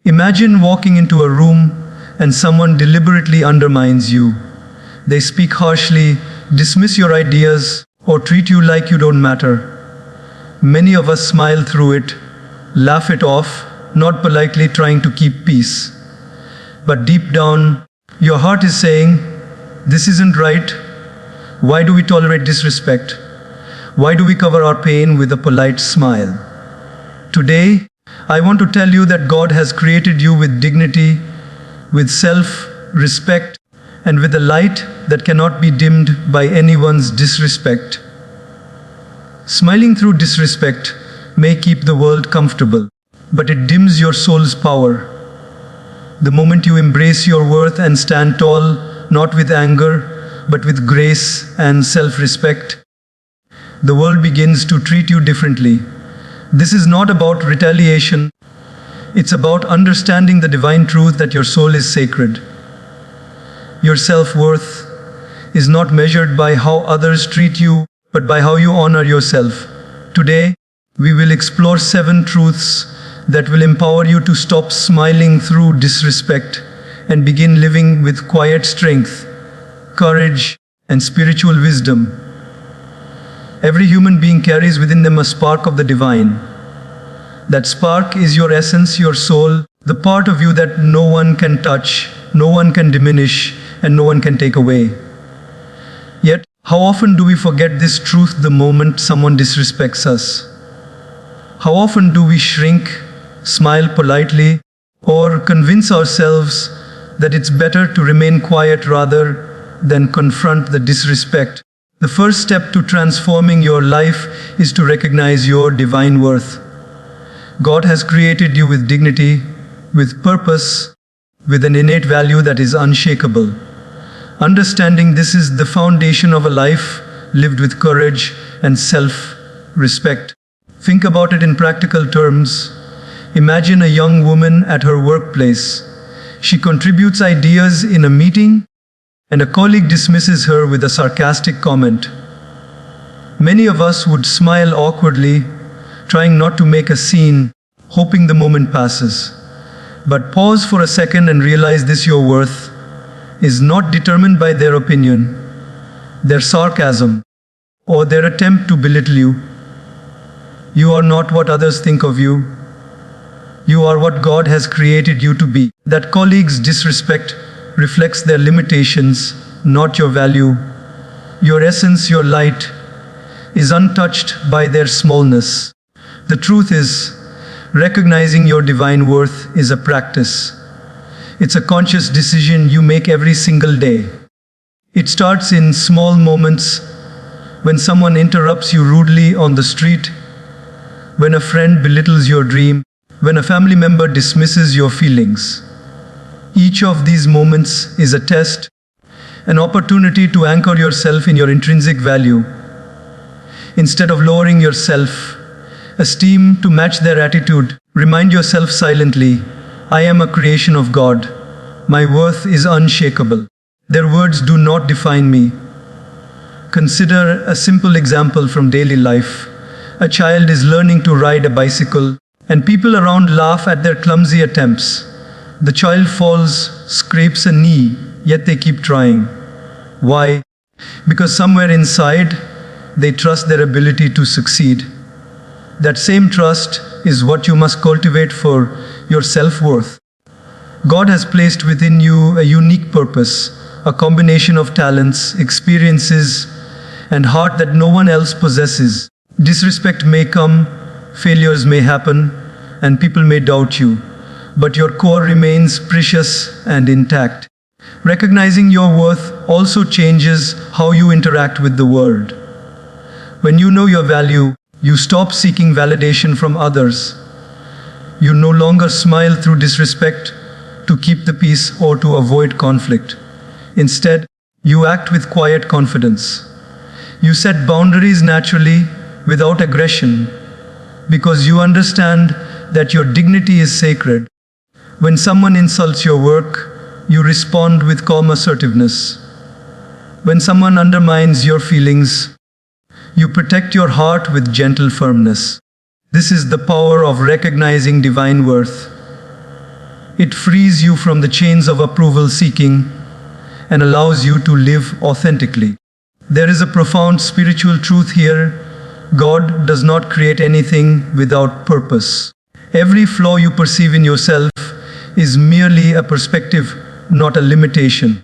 Imagine walking into a room and someone deliberately undermines you. They speak harshly, dismiss your ideas, or treat you like you don't matter. Many of us smile through it, laugh it off, not politely trying to keep peace. But deep down, your heart is saying, "This isn't right. Why do we tolerate disrespect? Why do we cover our pain with a polite smile?" Today, I want to tell you that God has created you with dignity, with self-respect, and with a light that cannot be dimmed by anyone's disrespect. Smiling through disrespect may keep the world comfortable, but it dims your soul's power. The moment you embrace your worth and stand tall, not with anger, but with grace and self-respect, the world begins to treat you differently. This is not about retaliation. It's about understanding the divine truth that your soul is sacred. Your self-worth is not measured by how others treat you, but by how you honor yourself. Today, we will explore 7 truths that will empower you to stop smiling through disrespect and begin living with quiet strength, courage, and spiritual wisdom. Every human being carries within them a spark of the divine. That spark is your essence, your soul, the part of you that no one can touch, no one can diminish, and no one can take away. Yet, how often do we forget this truth the moment someone disrespects us? How often do we shrink, smile politely, or convince ourselves that it's better to remain quiet rather than confront the disrespect? The first step to transforming your life is to recognize your divine worth. God has created you with dignity, with purpose, with an innate value that is unshakable. Understanding this is the foundation of a life lived with courage and self-respect. Think about it in practical terms. Imagine a young woman at her workplace. She contributes ideas in a meeting, and a colleague dismisses her with a sarcastic comment. Many of us would smile awkwardly, trying not to make a scene, hoping the moment passes. But pause for a second and realize this: your worth is not determined by their opinion, their sarcasm, or their attempt to belittle you. You are not what others think of you. You are what God has created you to be. That colleague's disrespect reflects their limitations, not your value. Your essence, your light, is untouched by their smallness. The truth is, recognizing your divine worth is a practice. It's a conscious decision you make every single day. It starts in small moments, when someone interrupts you rudely on the street, when a friend belittles your dream, when a family member dismisses your feelings. Each of these moments is a test, an opportunity to anchor yourself in your intrinsic value. Instead of lowering your self-esteem to match their attitude, remind yourself silently, "I am a creation of God. My worth is unshakable. Their words do not define me." Consider a simple example from daily life. A child is learning to ride a bicycle, and people around laugh at their clumsy attempts. The child falls, scrapes a knee, yet they keep trying. Why? Because somewhere inside, they trust their ability to succeed. That same trust is what you must cultivate for your self-worth. God has placed within you a unique purpose, a combination of talents, experiences, and heart that no one else possesses. Disrespect may come, failures may happen, and people may doubt you, but your core remains precious and intact. Recognizing your worth also changes how you interact with the world. When you know your value, you stop seeking validation from others. You no longer smile through disrespect to keep the peace or to avoid conflict. Instead, you act with quiet confidence. You set boundaries naturally, without aggression, because you understand that your dignity is sacred. When someone insults your work, you respond with calm assertiveness. When someone undermines your feelings, you protect your heart with gentle firmness. This is the power of recognizing divine worth. It frees you from the chains of approval seeking and allows you to live authentically. There is a profound spiritual truth here. God does not create anything without purpose. Every flaw you perceive in yourself is merely a perspective, not a limitation.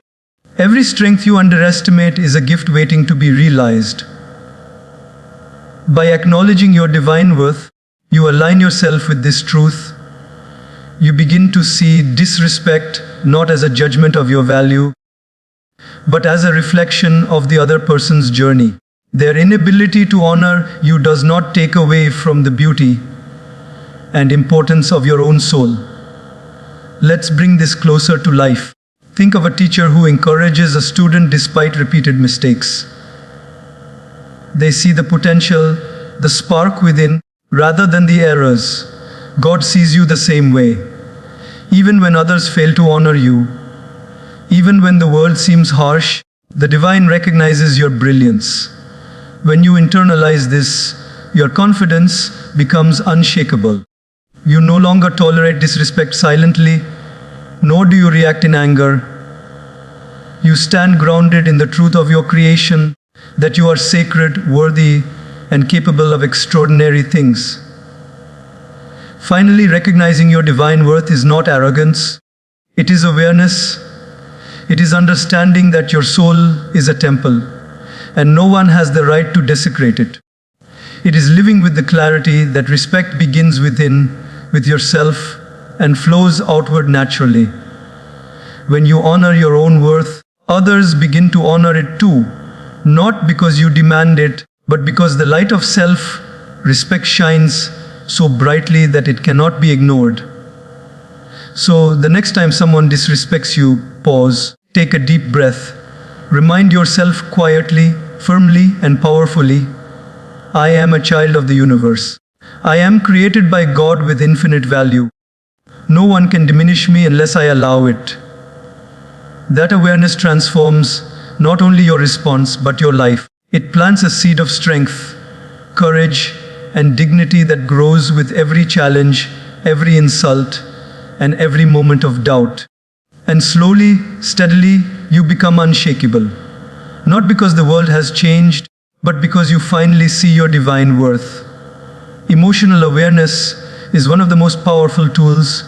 Every strength you underestimate is a gift waiting to be realized. By acknowledging your divine worth, you align yourself with this truth. You begin to see disrespect not as a judgment of your value, but as a reflection of the other person's journey. Their inability to honor you does not take away from the beauty and importance of your own soul. Let's bring this closer to life. Think of a teacher who encourages a student despite repeated mistakes. They see the potential, the spark within, rather than the errors. God sees you the same way. Even when others fail to honor you, even when the world seems harsh, the divine recognizes your brilliance. When you internalize this, your confidence becomes unshakable. You no longer tolerate disrespect silently, nor do you react in anger. You stand grounded in the truth of your creation, that you are sacred, worthy, and capable of extraordinary things. Finally, recognizing your divine worth is not arrogance. It is awareness. It is understanding that your soul is a temple, and no one has the right to desecrate it. It is living with the clarity that respect begins within, with yourself, and flows outward naturally. When you honor your own worth, others begin to honor it too, not because you demand it, but because the light of self-respect shines so brightly that it cannot be ignored. So, the next time someone disrespects you, pause, take a deep breath, remind yourself quietly, firmly, and powerfully, I am a child of the universe. I am created by God with infinite value. No one can diminish me unless I allow it. That awareness transforms not only your response but your life. It plants a seed of strength, courage, and dignity that grows with every challenge, every insult, and every moment of doubt. And slowly, steadily, you become unshakable. Not because the world has changed, but because you finally see your divine worth. Emotional awareness is one of the most powerful tools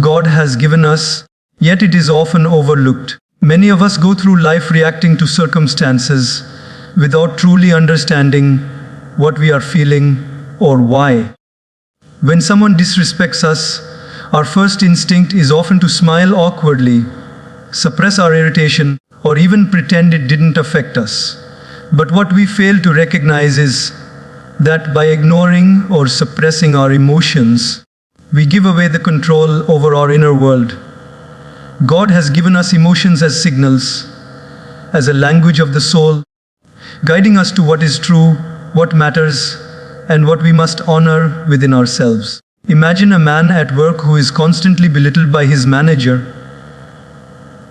God has given us, yet it is often overlooked. Many of us go through life reacting to circumstances without truly understanding what we are feeling or why. When someone disrespects us, our first instinct is often to smile awkwardly, suppress our irritation, or even pretend it didn't affect us. But what we fail to recognize is that by ignoring or suppressing our emotions, we give away the control over our inner world. God has given us emotions as signals, as a language of the soul, guiding us to what is true, what matters, and what we must honor within ourselves. Imagine a man at work who is constantly belittled by his manager.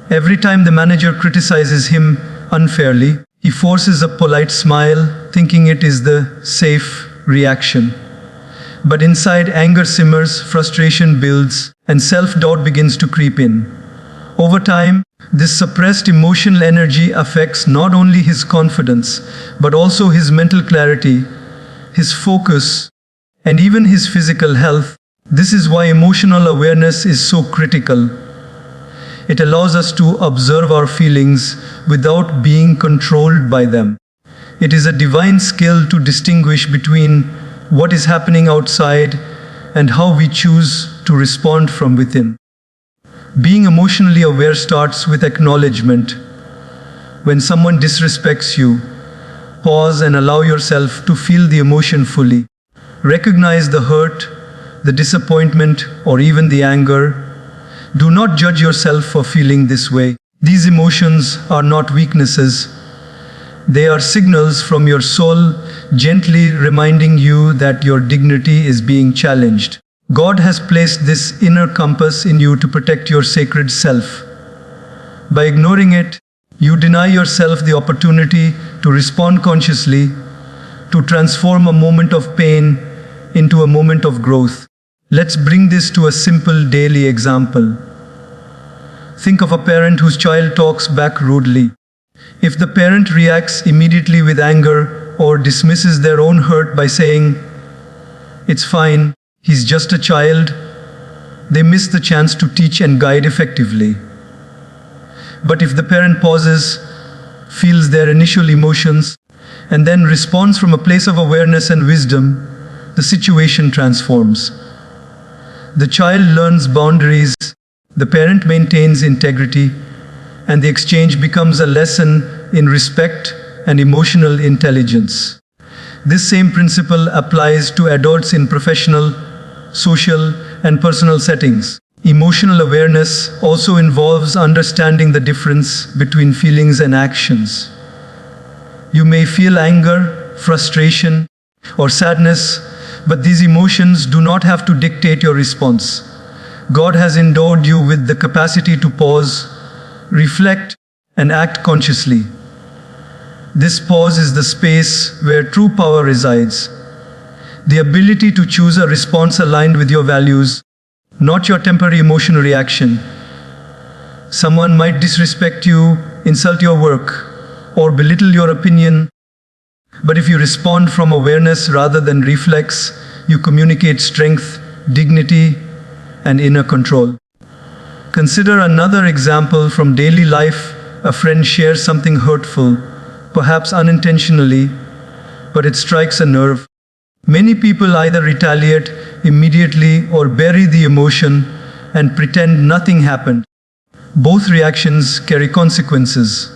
Every time the manager criticizes him unfairly, he forces a polite smile, thinking it is the safe reaction. But inside, anger simmers, frustration builds, and self-doubt begins to creep in. Over time, this suppressed emotional energy affects not only his confidence, but also his mental clarity, his focus, and even his physical health. This is why emotional awareness is so critical. It allows us to observe our feelings without being controlled by them. It is a divine skill to distinguish between what is happening outside and how we choose to respond from within. Being emotionally aware starts with acknowledgement. When someone disrespects you, pause and allow yourself to feel the emotion fully. Recognize the hurt, the disappointment, or even the anger. Do not judge yourself for feeling this way. These emotions are not weaknesses. They are signals from your soul, gently reminding you that your dignity is being challenged. God has placed this inner compass in you to protect your sacred self. By ignoring it, you deny yourself the opportunity to respond consciously, to transform a moment of pain into a moment of growth. Let's bring this to a simple daily example. Think of a parent whose child talks back rudely. If the parent reacts immediately with anger or dismisses their own hurt by saying, "It's fine, he's just a child," they miss the chance to teach and guide effectively. But if the parent pauses, feels their initial emotions, and then responds from a place of awareness and wisdom, the situation transforms. The child learns boundaries, the parent maintains integrity, and the exchange becomes a lesson in respect and emotional intelligence. This same principle applies to adults in professional, social, and personal settings. Emotional awareness also involves understanding the difference between feelings and actions. You may feel anger, frustration, or sadness, but these emotions do not have to dictate your response. God has endowed you with the capacity to pause, reflect, and act consciously. This pause is the space where true power resides. The ability to choose a response aligned with your values, not your temporary emotional reaction. Someone might disrespect you, insult your work, or belittle your opinion. But if you respond from awareness rather than reflex, you communicate strength, dignity, and inner control. Consider another example from daily life. A friend shares something hurtful, perhaps unintentionally, but it strikes a nerve. Many people either retaliate immediately or bury the emotion and pretend nothing happened. Both reactions carry consequences.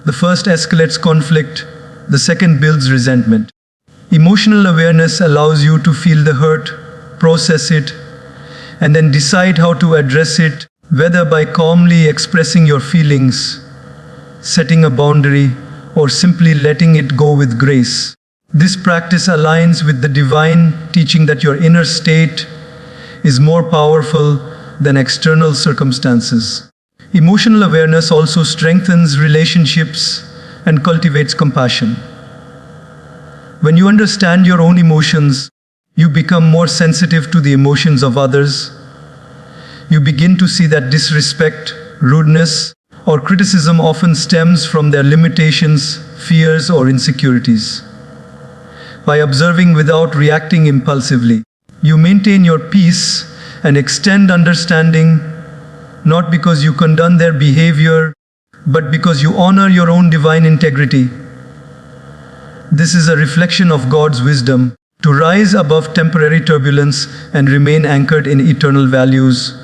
The first escalates conflict, the second builds resentment. Emotional awareness allows you to feel the hurt, process it, and then decide how to address it, whether by calmly expressing your feelings, setting a boundary, or simply letting it go with grace. This practice aligns with the divine teaching that your inner state is more powerful than external circumstances. Emotional awareness also strengthens relationships and cultivates compassion. When you understand your own emotions, you become more sensitive to the emotions of others. You begin to see that disrespect, rudeness, or criticism often stems from their limitations, fears, or insecurities. By observing without reacting impulsively, you maintain your peace and extend understanding, not because you condone their behavior, but because you honor your own divine integrity. This is a reflection of God's wisdom to rise above temporary turbulence and remain anchored in eternal values.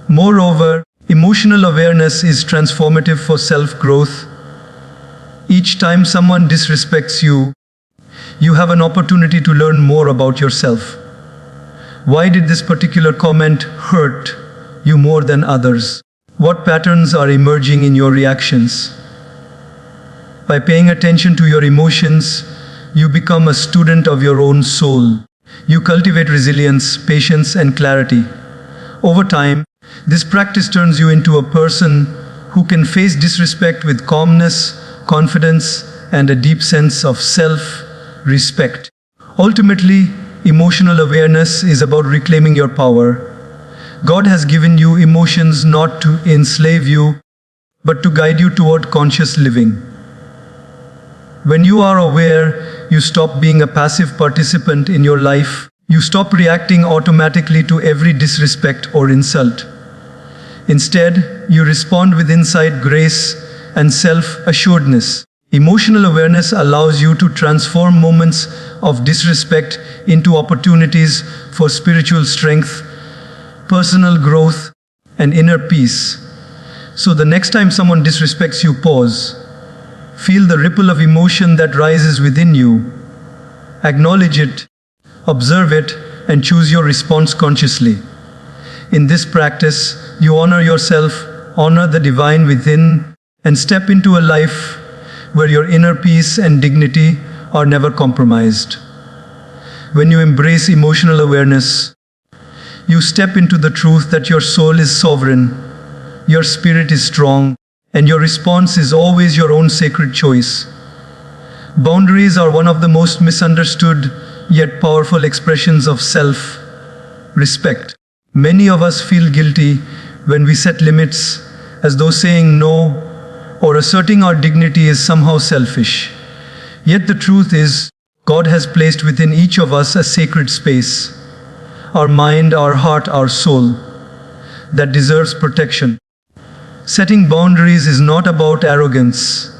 Moreover, emotional awareness is transformative for self-growth. Each time someone disrespects you, you have an opportunity to learn more about yourself. Why did this particular comment hurt you more than others? What patterns are emerging in your reactions? By paying attention to your emotions, you become a student of your own soul. You cultivate resilience, patience, and clarity. Over time, this practice turns you into a person who can face disrespect with calmness, confidence, and a deep sense of self-respect. Ultimately, emotional awareness is about reclaiming your power. God has given you emotions not to enslave you, but to guide you toward conscious living. When you are aware, you stop being a passive participant in your life. You stop reacting automatically to every disrespect or insult. Instead, you respond with insight, grace, and self-assuredness. Emotional awareness allows you to transform moments of disrespect into opportunities for spiritual strength, personal growth, and inner peace. So the next time someone disrespects you, pause. Feel the ripple of emotion that rises within you. Acknowledge it, observe it, and choose your response consciously. In this practice, you honor yourself, honor the divine within, and step into a life where your inner peace and dignity are never compromised. When you embrace emotional awareness, you step into the truth that your soul is sovereign, your spirit is strong, and your response is always your own sacred choice. Boundaries are one of the most misunderstood yet powerful expressions of self. Respect. Many of us feel guilty when we set limits, as though saying no or asserting our dignity is somehow selfish. Yet the truth is, God has placed within each of us a sacred space, our mind, our heart, our soul, that deserves protection. Setting boundaries is not about arrogance.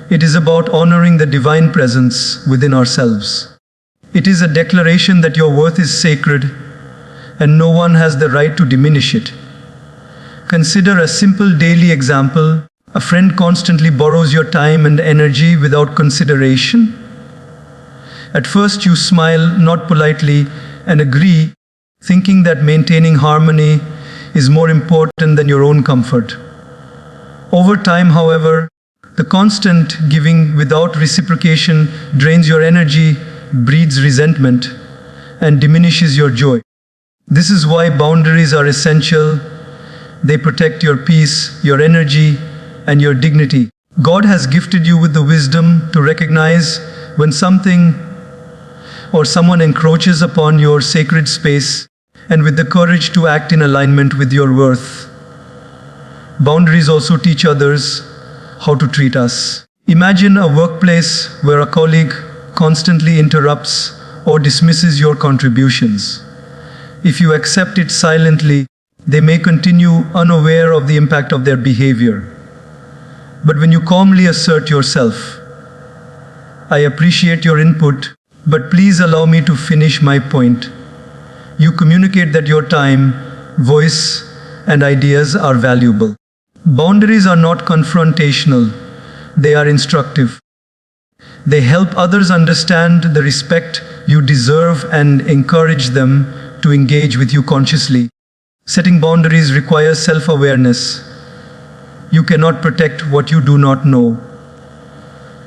It is about honoring the divine presence within ourselves. It is a declaration that your worth is sacred and no one has the right to diminish it. Consider a simple daily example. A friend constantly borrows your time and energy without consideration. At first you smile, nod politely, and agree, thinking that maintaining harmony is more important than your own comfort. Over time, however, the constant giving without reciprocation drains your energy, breeds resentment, and diminishes your joy. This is why boundaries are essential. They protect your peace, your energy, and your dignity. God has gifted you with the wisdom to recognize when something or someone encroaches upon your sacred space, and with the courage to act in alignment with your worth. Boundaries also teach others how to treat us. Imagine a workplace where a colleague constantly interrupts or dismisses your contributions. If you accept it silently, they may continue unaware of the impact of their behavior. But when you calmly assert yourself, "I appreciate your input, but please allow me to finish my point," you communicate that your time, voice, and ideas are valuable. Boundaries are not confrontational, they are instructive. They help others understand the respect you deserve and encourage them to engage with you consciously. Setting boundaries requires self-awareness. You cannot protect what you do not know.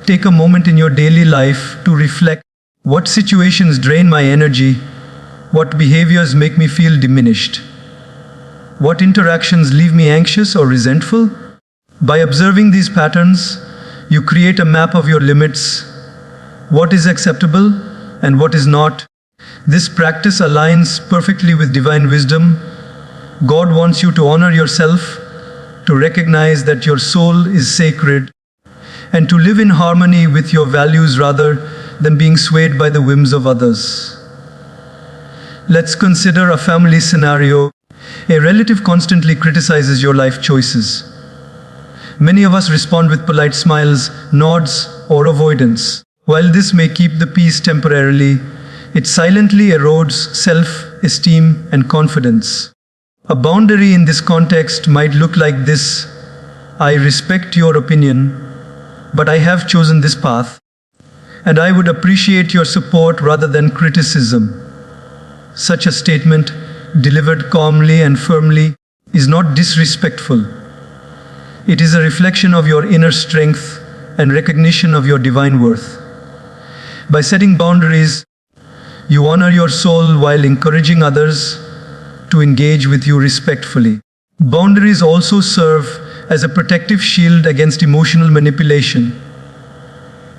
Take a moment in your daily life to reflect: what situations drain my energy? What behaviors make me feel diminished? What interactions leave me anxious or resentful? By observing these patterns, you create a map of your limits, what is acceptable and what is not. This practice aligns perfectly with divine wisdom. God wants you to honor yourself, to recognize that your soul is sacred, and to live in harmony with your values rather than being swayed by the whims of others. Let's consider a family scenario. A relative constantly criticizes your life choices. Many of us respond with polite smiles, nods, or avoidance. While this may keep the peace temporarily, it silently erodes self-esteem and confidence. A boundary in this context might look like this: "I respect your opinion, but I have chosen this path, and I would appreciate your support rather than criticism." Such a statement, delivered calmly and firmly, is not disrespectful. It is a reflection of your inner strength and recognition of your divine worth. By setting boundaries, you honor your soul while encouraging others to engage with you respectfully. Boundaries also serve as a protective shield against emotional manipulation.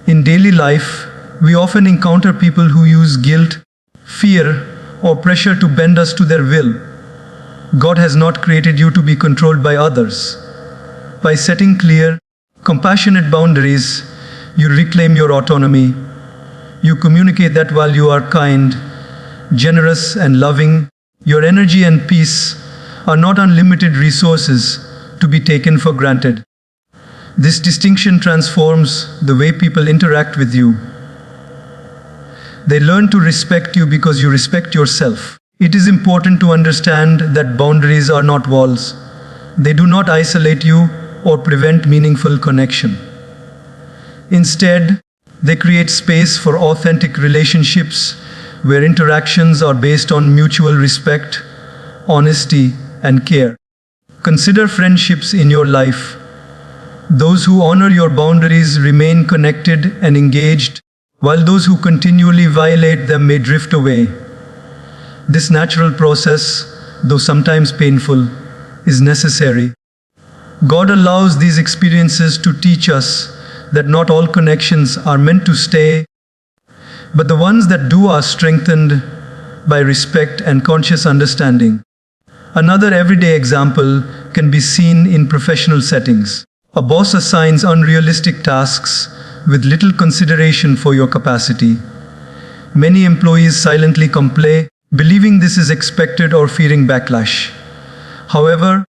In daily life, we often encounter people who use guilt, fear, or pressure to bend us to their will. God has not created you to be controlled by others. By setting clear, compassionate boundaries, you reclaim your autonomy. You communicate that while you are kind, generous, and loving, your energy and peace are not unlimited resources to be taken for granted. This distinction transforms the way people interact with you. They learn to respect you because you respect yourself. It is important to understand that boundaries are not walls. They do not isolate you or prevent meaningful connection. Instead, they create space for authentic relationships where interactions are based on mutual respect, honesty, and care. Consider friendships in your life. Those who honor your boundaries remain connected and engaged, while those who continually violate them may drift away. This natural process, though sometimes painful, is necessary. God allows these experiences to teach us that not all connections are meant to stay, but the ones that do are strengthened by respect and conscious understanding. Another everyday example can be seen in professional settings. A boss assigns unrealistic tasks with little consideration for your capacity. Many employees silently complain, believing this is expected or fearing backlash. However,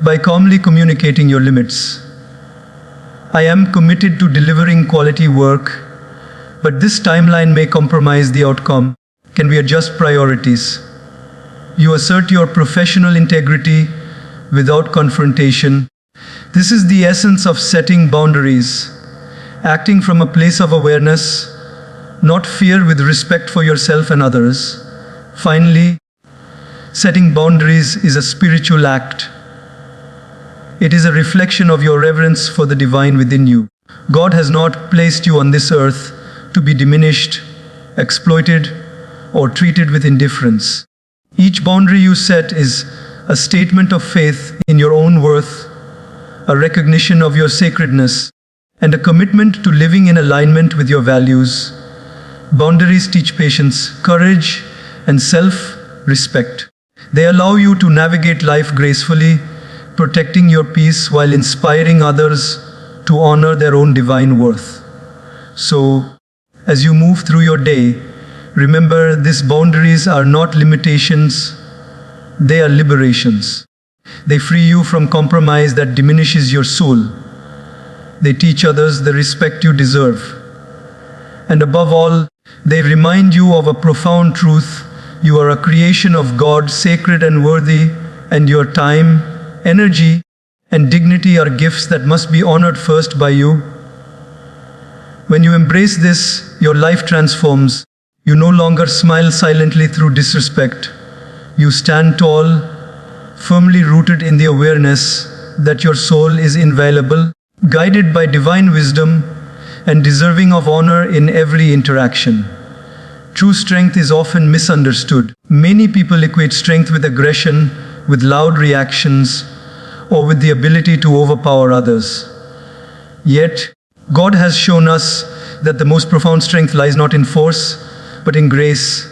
by calmly communicating your limits, I am committed to delivering quality work, but this timeline may compromise the outcome. Can we adjust priorities? You assert your professional integrity without confrontation. This is the essence of setting boundaries, acting from a place of awareness, not fear, with respect for yourself and others. Finally, setting boundaries is a spiritual act. It is a reflection of your reverence for the divine within you. God has not placed you on this earth to be diminished, exploited, or treated with indifference. Each boundary you set is a statement of faith in your own worth, a recognition of your sacredness, and a commitment to living in alignment with your values. Boundaries teach patience, courage, and self-respect. They allow you to navigate life gracefully, protecting your peace while inspiring others to honor their own divine worth. So, as you move through your day, remember, these boundaries are not limitations, they are liberations. They free you from compromise that diminishes your soul. They teach others the respect you deserve. And above all, they remind you of a profound truth: you are a creation of God, sacred and worthy, and your time, energy, and dignity are gifts that must be honored first by you. When you embrace this, your life transforms. You no longer smile silently through disrespect. You stand tall, firmly rooted in the awareness that your soul is inviolable, guided by divine wisdom, and deserving of honor in every interaction. True strength is often misunderstood. Many people equate strength with aggression, with loud reactions, or with the ability to overpower others. Yet, God has shown us that the most profound strength lies not in force, but in grace.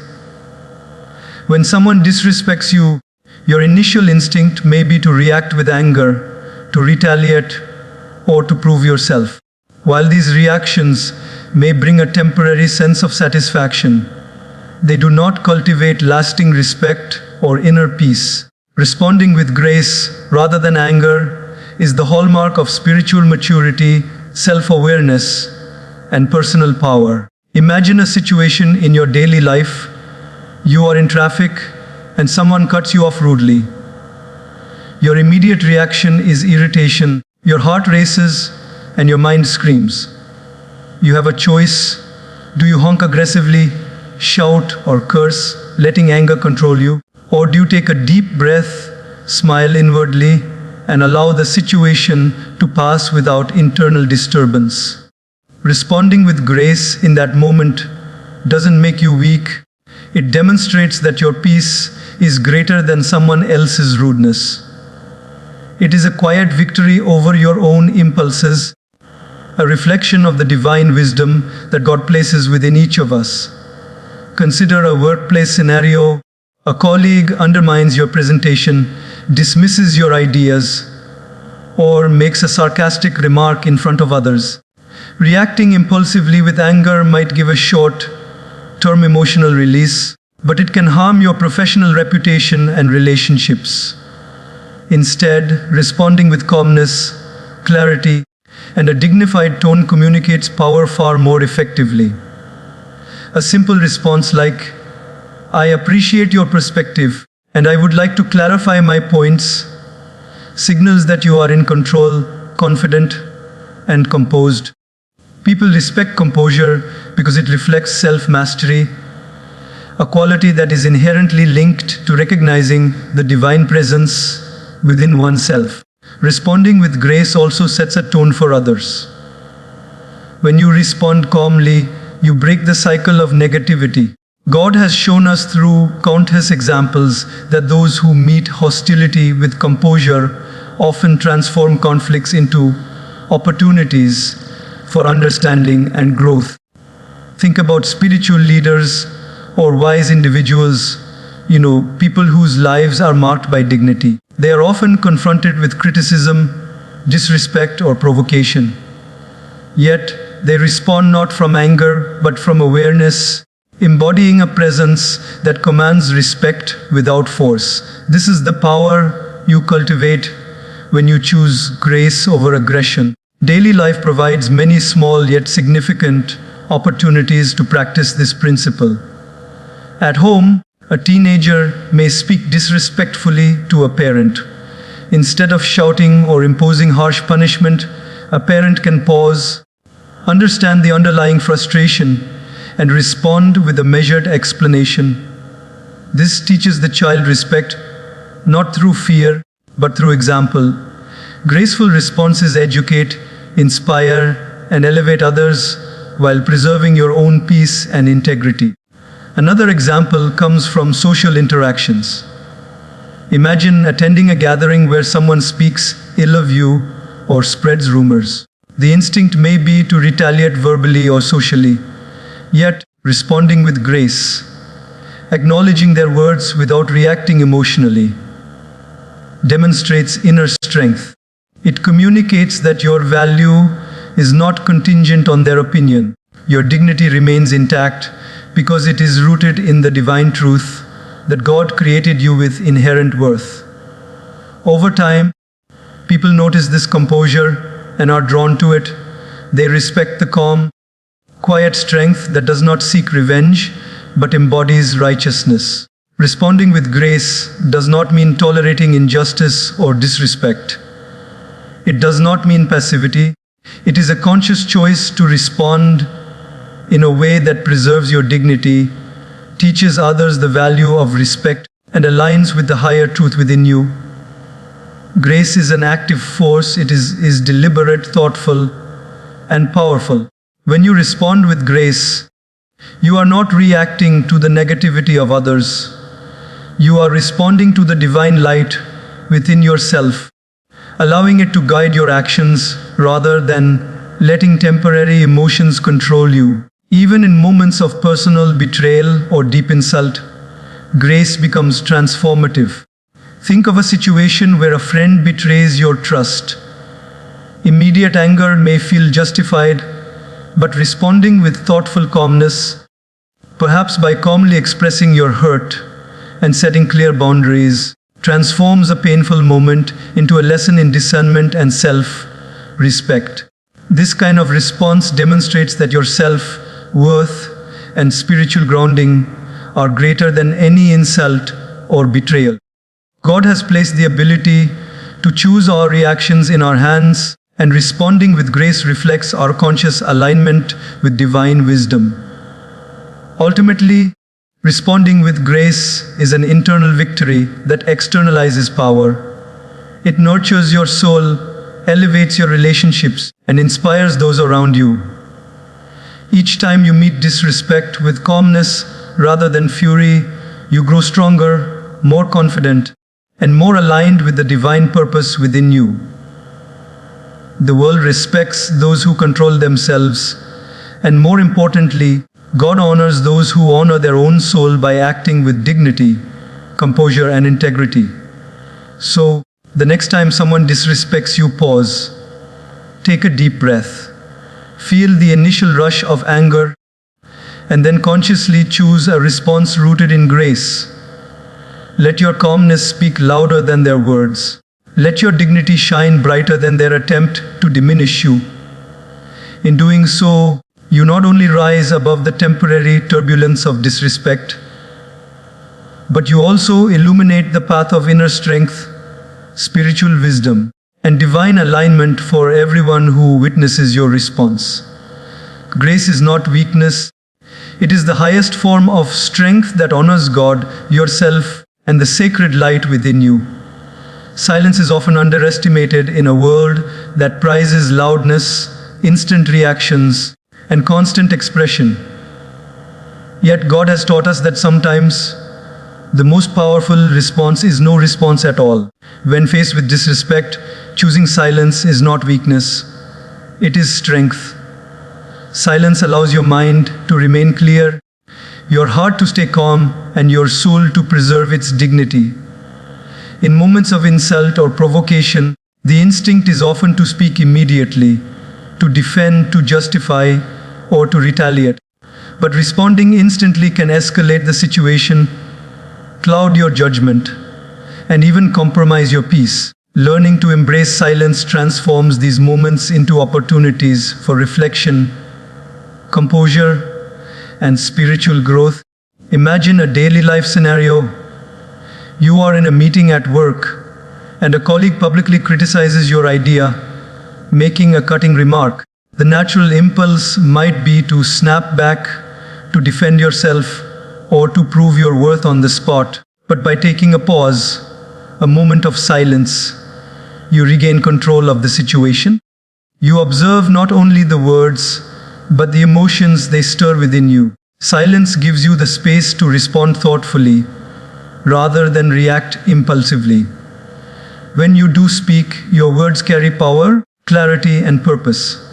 When someone disrespects you, your initial instinct may be to react with anger, to retaliate, or to prove yourself. While these reactions may bring a temporary sense of satisfaction, they do not cultivate lasting respect or inner peace. Responding with grace rather than anger is the hallmark of spiritual maturity, self-awareness, and personal power. Imagine a situation in your daily life. You are in traffic and someone cuts you off rudely. Your immediate reaction is irritation. Your heart races and your mind screams. You have a choice. Do you honk aggressively, shout, or curse, letting anger control you? Or do you take a deep breath, smile inwardly, and allow the situation to pass without internal disturbance? Responding with grace in that moment doesn't make you weak. It demonstrates that your peace is greater than someone else's rudeness. It is a quiet victory over your own impulses, a reflection of the divine wisdom that God places within each of us. Consider a workplace scenario. A colleague undermines your presentation, dismisses your ideas, or makes a sarcastic remark in front of others. Reacting impulsively with anger might give a short-term emotional release, but it can harm your professional reputation and relationships. Instead, responding with calmness, clarity, and a dignified tone communicates power far more effectively. A simple response like, "I appreciate your perspective, and I would like to clarify my points," signals that you are in control, confident, and composed. People respect composure because it reflects self-mastery, a quality that is inherently linked to recognizing the divine presence within oneself. Responding with grace also sets a tone for others. When you respond calmly, you break the cycle of negativity. God has shown us through countless examples that those who meet hostility with composure often transform conflicts into opportunities for understanding and growth. Think about spiritual leaders or wise individuals, people whose lives are marked by dignity. They are often confronted with criticism, disrespect, or provocation. Yet, they respond not from anger, but from awareness, embodying a presence that commands respect without force. This is the power you cultivate when you choose grace over aggression. Daily life provides many small yet significant opportunities to practice this principle. At home, a teenager may speak disrespectfully to a parent. Instead of shouting or imposing harsh punishment, a parent can pause, understand the underlying frustration, and respond with a measured explanation. This teaches the child respect, not through fear, but through example. Graceful responses educate, inspire, and elevate others while preserving your own peace and integrity. Another example comes from social interactions. Imagine attending a gathering where someone speaks ill of you or spreads rumors. The instinct may be to retaliate verbally or socially, yet responding with grace, acknowledging their words without reacting emotionally, demonstrates inner strength. It communicates that your value is not contingent on their opinion. Your dignity remains intact because it is rooted in the divine truth that God created you with inherent worth. Over time, people notice this composure and are drawn to it. They respect the calm, quiet strength that does not seek revenge but embodies righteousness. Responding with grace does not mean tolerating injustice or disrespect. It does not mean passivity. It is a conscious choice to respond in a way that preserves your dignity, teaches others the value of respect, and aligns with the higher truth within you. Grace is an active force. It is deliberate, thoughtful, and powerful. When you respond with grace, you are not reacting to the negativity of others. You are responding to the divine light within yourself, allowing it to guide your actions rather than letting temporary emotions control you. Even in moments of personal betrayal or deep insult, grace becomes transformative. Think of a situation where a friend betrays your trust. Immediate anger may feel justified, but responding with thoughtful calmness, perhaps by calmly expressing your hurt and setting clear boundaries, transforms a painful moment into a lesson in discernment and self-respect. This kind of response demonstrates that your self-worth and spiritual grounding are greater than any insult or betrayal. God has placed the ability to choose our reactions in our hands, and responding with grace reflects our conscious alignment with divine wisdom. Ultimately, responding with grace is an internal victory that externalizes power. It nurtures your soul, elevates your relationships, and inspires those around you. Each time you meet disrespect with calmness rather than fury, you grow stronger, more confident, and more aligned with the divine purpose within you. The world respects those who control themselves, and more importantly, God honors those who honor their own soul by acting with dignity, composure, and integrity. So, the next time someone disrespects you, pause. Take a deep breath. Feel the initial rush of anger, and then consciously choose a response rooted in grace. Let your calmness speak louder than their words. Let your dignity shine brighter than their attempt to diminish you. In doing so, you not only rise above the temporary turbulence of disrespect, but you also illuminate the path of inner strength, spiritual wisdom, and divine alignment for everyone who witnesses your response. Grace is not weakness. It is the highest form of strength that honors God, yourself, and the sacred light within you. Silence is often underestimated in a world that prizes loudness, instant reactions, and constant expression. Yet God has taught us that sometimes the most powerful response is no response at all. When faced with disrespect, choosing silence is not weakness, it is strength. Silence allows your mind to remain clear. your heart to stay calm, and your soul to preserve its dignity. In moments of insult or provocation, the instinct is often to speak immediately, to defend, to justify, or to retaliate. But responding instantly can escalate the situation, cloud your judgment, and even compromise your peace. Learning to embrace silence transforms these moments into opportunities for reflection, composure, and spiritual growth. Imagine a daily life scenario. You are in a meeting at work, and a colleague publicly criticizes your idea, making a cutting remark. The natural impulse might be to snap back, to defend yourself, or to prove your worth on the spot. But by taking a pause, a moment of silence, you regain control of the situation. You observe not only the words, but the emotions they stir within you. Silence gives you the space to respond thoughtfully, rather than react impulsively. When you do speak, your words carry power, clarity, and purpose.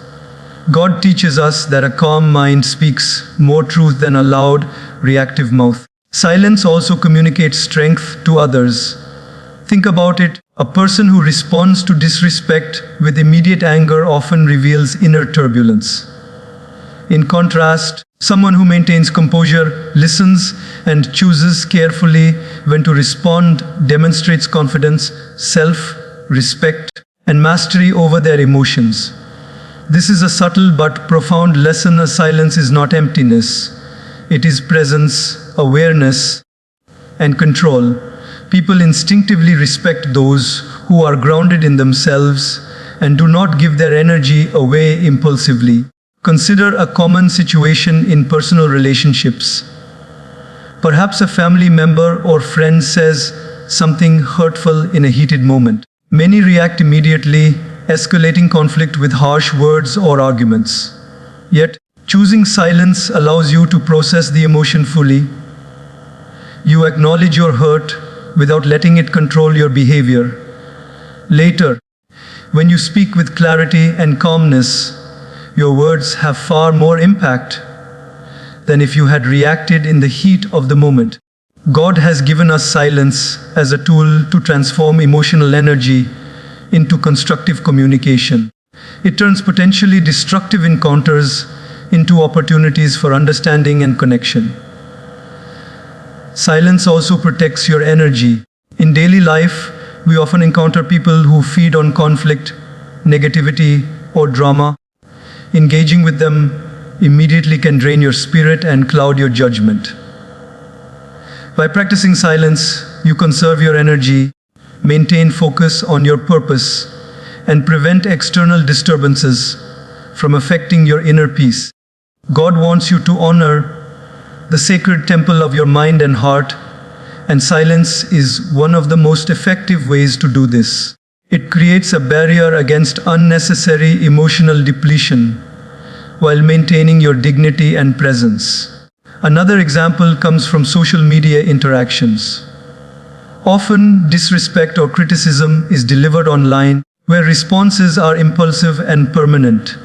God teaches us that a calm mind speaks more truth than a loud, reactive mouth. Silence also communicates strength to others. Think about it. A person who responds to disrespect with immediate anger often reveals inner turbulence. In contrast, someone who maintains composure, listens, and chooses carefully when to respond demonstrates confidence, self-respect, and mastery over their emotions. This is a subtle but profound lesson. A silence is not emptiness. It is presence, awareness, and control. People instinctively respect those who are grounded in themselves and do not give their energy away impulsively. Consider a common situation in personal relationships. Perhaps a family member or friend says something hurtful in a heated moment. Many react immediately, escalating conflict with harsh words or arguments. Yet, choosing silence allows you to process the emotion fully. You acknowledge your hurt without letting it control your behavior. Later, when you speak with clarity and calmness, your words have far more impact than if you had reacted in the heat of the moment. God has given us silence as a tool to transform emotional energy into constructive communication. It turns potentially destructive encounters into opportunities for understanding and connection. Silence also protects your energy. In daily life, we often encounter people who feed on conflict, negativity, or drama. Engaging with them immediately can drain your spirit and cloud your judgment. By practicing silence, you conserve your energy, maintain focus on your purpose, and prevent external disturbances from affecting your inner peace. God wants you to honor the sacred temple of your mind and heart, and silence is one of the most effective ways to do this. It creates a barrier against unnecessary emotional depletion while maintaining your dignity and presence. Another example comes from social media interactions. Often, disrespect or criticism is delivered online, where responses are impulsive and permanent.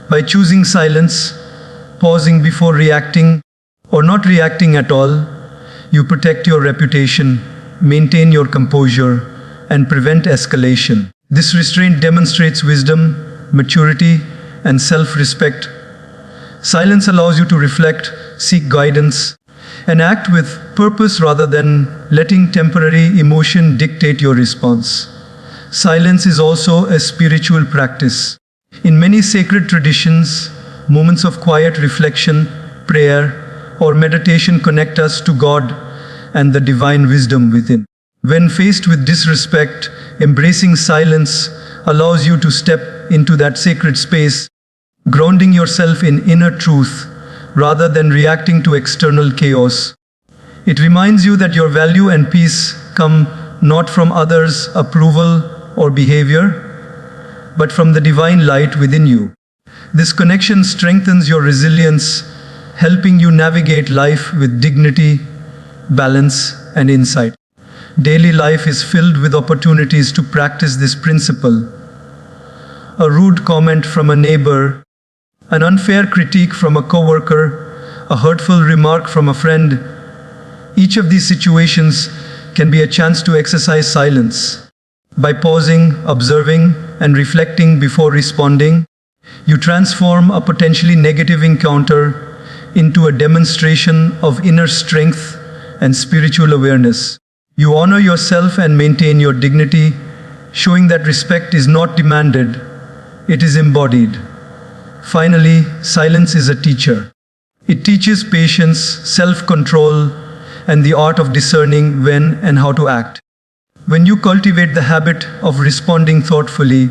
By choosing silence, pausing before reacting, or not reacting at all, you protect your reputation, maintain your composure, and prevent escalation. This restraint demonstrates wisdom, maturity, and self-respect. Silence allows you to reflect, seek guidance, and act with purpose rather than letting temporary emotion dictate your response. Silence is also a spiritual practice. In many sacred traditions, moments of quiet reflection, prayer, or meditation connect us to God and the divine wisdom within. When faced with disrespect, embracing silence allows you to step into that sacred space, grounding yourself in inner truth rather than reacting to external chaos. It reminds you that your value and peace come not from others' approval or behavior, but from the divine light within you. This connection strengthens your resilience, helping you navigate life with dignity, balance, and insight. Daily life is filled with opportunities to practice this principle. A rude comment from a neighbor, an unfair critique from a coworker, a hurtful remark from a friend. Each of these situations can be a chance to exercise silence. By pausing, observing, and reflecting before responding, you transform a potentially negative encounter into a demonstration of inner strength and spiritual awareness. You honor yourself and maintain your dignity, showing that respect is not demanded, it is embodied. Finally, silence is a teacher. It teaches patience, self-control, and the art of discerning when and how to act. When you cultivate the habit of responding thoughtfully,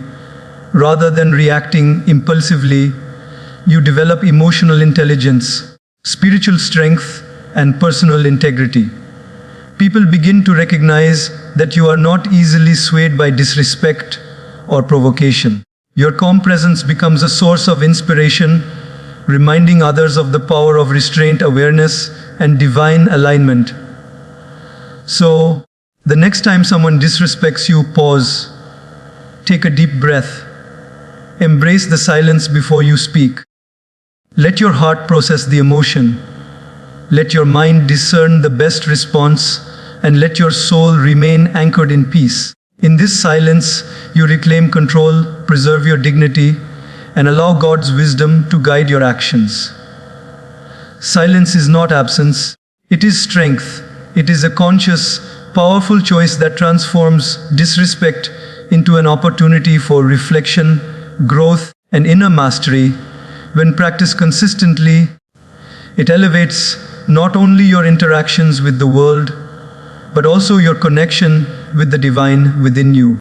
rather than reacting impulsively, you develop emotional intelligence, spiritual strength, and personal integrity. People begin to recognize that you are not easily swayed by disrespect or provocation. Your calm presence becomes a source of inspiration, reminding others of the power of restraint, awareness, and divine alignment. So, the next time someone disrespects you, pause, take a deep breath, embrace the silence before you speak. Let your heart process the emotion. Let your mind discern the best response, and let your soul remain anchored in peace. In this silence, you reclaim control, preserve your dignity, and allow God's wisdom to guide your actions. Silence is not absence, it is strength. It is a conscious, powerful choice that transforms disrespect into an opportunity for reflection, growth, and inner mastery. When practiced consistently, it elevates not only your interactions with the world, but also your connection with the divine within you.